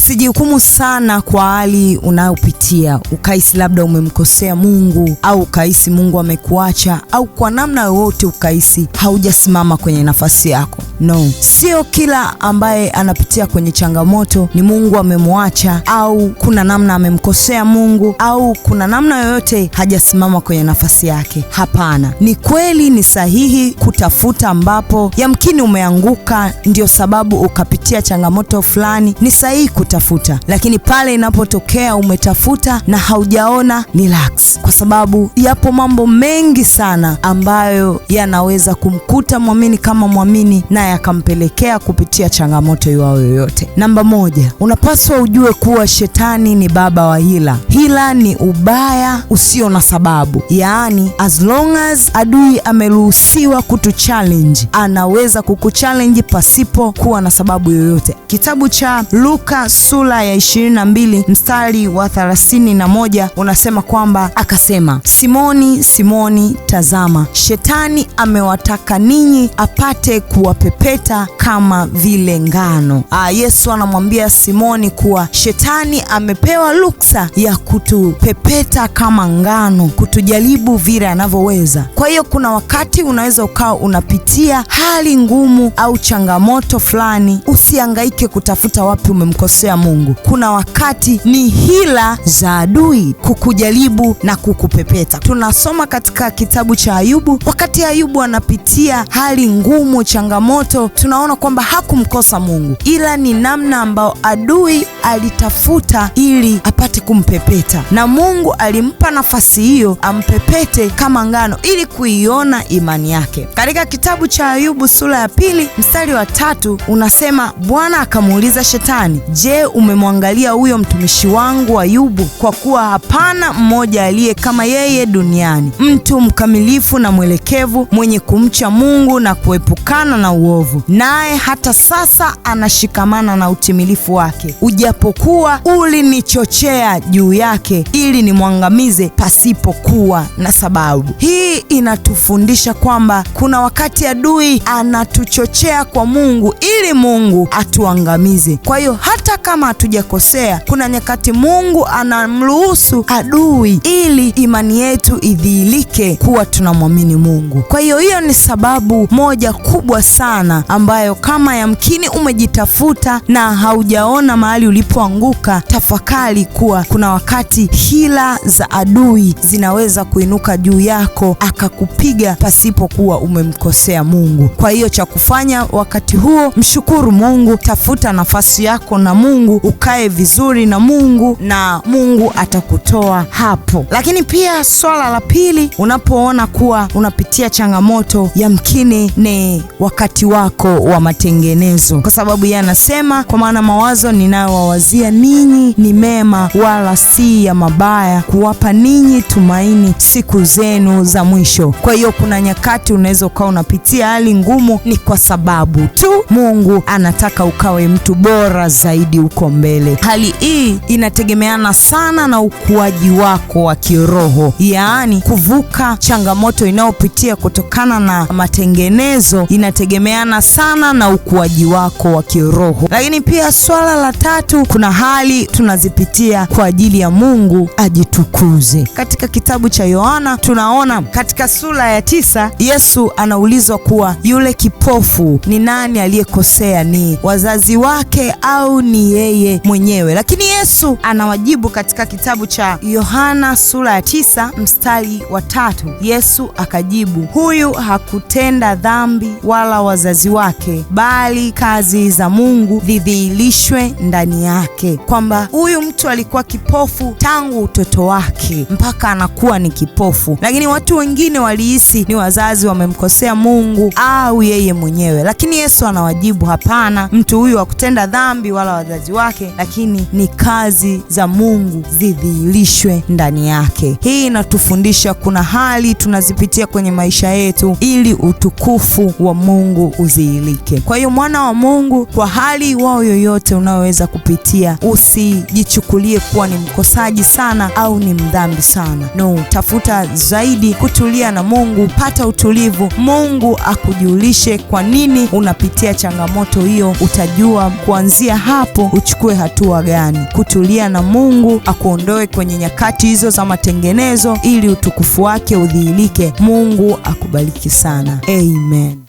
Usijihukumu sana kwa hali unayopitia, ukahisi labda umemkosea Mungu, au ukahisi Mungu amekuacha, au kwa namna yoyote ukahisi haujasimama kwenye nafasi yako. No, sio kila ambaye anapitia kwenye changamoto ni Mungu amemwacha, au kuna namna amemkosea Mungu, au kuna namna yoyote hajasimama kwenye nafasi yake. Hapana, ni kweli, ni sahihi kutafuta ambapo yamkini umeanguka, ndio sababu ukapitia changamoto fulani. Ni sahihi kutafuta, lakini pale inapotokea umetafuta na haujaona, relax, kwa sababu yapo mambo mengi sana ambayo yanaweza kumkuta mwamini kama mwamini na yakampelekea kupitia changamoto yoyote. Namba 1, unapaswa ujue kuwa shetani ni baba wa hila. Hila ni ubaya usio na sababu, yaani as long as adui ameruhusiwa kutuchallenge, anaweza kukuchallenge pasipo kuwa na sababu yoyote. Kitabu cha Luka sura ya 22 mstari wa 31 unasema kwamba akasema, Simoni, Simoni, tazama, shetani amewataka ninyi apate kuwapepeta kama vile ngano. Yesu anamwambia Simoni kuwa shetani amepewa ruksa ya kutupepeta kama ngano, kutujaribu vile anavyoweza. Kwa hiyo kuna wakati unaweza ukawa unapitia hali ngumu au changamoto fulani, usihangaike kutafuta wapi umemkosea Mungu. Kuna wakati ni hila za adui kukujaribu na kukupepeta. Tunasoma katika kitabu cha Ayubu, wakati Ayubu anapitia hali ngumu, changamoto, tunaona kwamba hakumkosa Mungu, ila ni namna ambao adui alitafuta ili apate kumpepeta, na Mungu alimpa nafasi hiyo ampepete kama ngano ili kuiona imani yake. Katika kitabu cha Ayubu sura ya 2 mstari wa 3 unasema, Bwana akamuuliza shetani, je, umemwangalia huyo mtumishi wangu Ayubu? Kwa kuwa hapana mmoja aliye kama yeye duniani, mtu mkamilifu na mwelekevu, mwenye kumcha Mungu na kuepukana na uovu, naye hata sasa anashikamana na utimilifu wake, ujapokuwa ulinichochea juu yake ili nimwangamize pasipokuwa na sababu. Hii inatufundisha kwamba kuna wakati adui anatuchochea kwa Mungu ili Mungu atuangamize. Kwa hiyo hata kama hatujakosea, kuna nyakati Mungu anamruhusu adui ili imani yetu idhihirike kuwa tunamwamini Mungu. Kwa hiyo hiyo ni sababu moja kubwa sana ambayo kama yamkini umejitafuta na haujaona mahali ulipoanguka, tafakari kuwa kuna wakati hila za adui zinaweza kuinuka juu yako akakupiga pasipo kuwa umemkosea Mungu. Kwa hiyo cha kufanya wakati huo, mshukuru Mungu, tafuta nafasi yako na Mungu, ukae vizuri na Mungu na Mungu atakutoa hapo. Lakini pia swala la pili, unapoona kuwa unapitia changamoto, yamkini ni wakati wako wa matengenezo, kwa sababu yeye anasema, kwa maana mawazo ninayowawazia ninyi ni mema wala si ya mabaya, kuwapa ninyi tumaini siku zenu za mwisho. Kwa hiyo kuna nyakati unaweza ukawa unapitia hali ngumu, ni kwa sababu tu Mungu anataka ukawe mtu bora zaidi uko mbele. Hali hii inategemeana sana na ukuaji wako wa kiroho, yaani kuvuka changamoto inayopitia kutokana na matengenezo inategemeana sana na ukuaji wako wa kiroho. Lakini pia swala la tatu, kuna hali tunazipitia kwa ajili ya Mungu ajitukuze. Katika kitabu cha Yohana tunaona katika sura ya 9 Yesu anaulizwa kuwa yule kipofu ni nani aliyekosea, ni wazazi wake au ni yeye mwenyewe? Lakini Yesu anawajibu katika kitabu cha Yohana sura ya 9 mstari wa 3. Yesu akajibu, huyu hakutenda dhambi wala wazazi wake, bali kazi za Mungu zidhihirishwe ndani yake. Kwamba huyu mtu alikuwa kipofu tangu utoto wake mpaka anakuwa ni kipofu, lakini watu wengine walihisi ni wazazi wamemkosea Mungu au yeye mwenyewe. Lakini Yesu anawajibu, hapana, mtu huyu hakutenda dhambi wala wazazi wake, lakini ni kazi za Mungu zidhihirishwe ndani yake. Hii inatufundisha kuna hali tunazipitia kwenye maisha yetu ili utukufu wa Mungu udhihirike. Kwa hiyo mwana wa Mungu, kwa hali wao yoyote unaweza kupitia, usijichukulie kuwa ni mkosaji sana au ni mdhambi sana. No, tafuta zaidi kutulia na Mungu, pata utulivu, Mungu akujulishe kwa nini unapitia changamoto hiyo. Utajua kuanzia hapo hapo uchukue hatua gani kutulia na Mungu akuondoe kwenye nyakati hizo za matengenezo ili utukufu wake udhihirike. Mungu akubariki sana. Amen.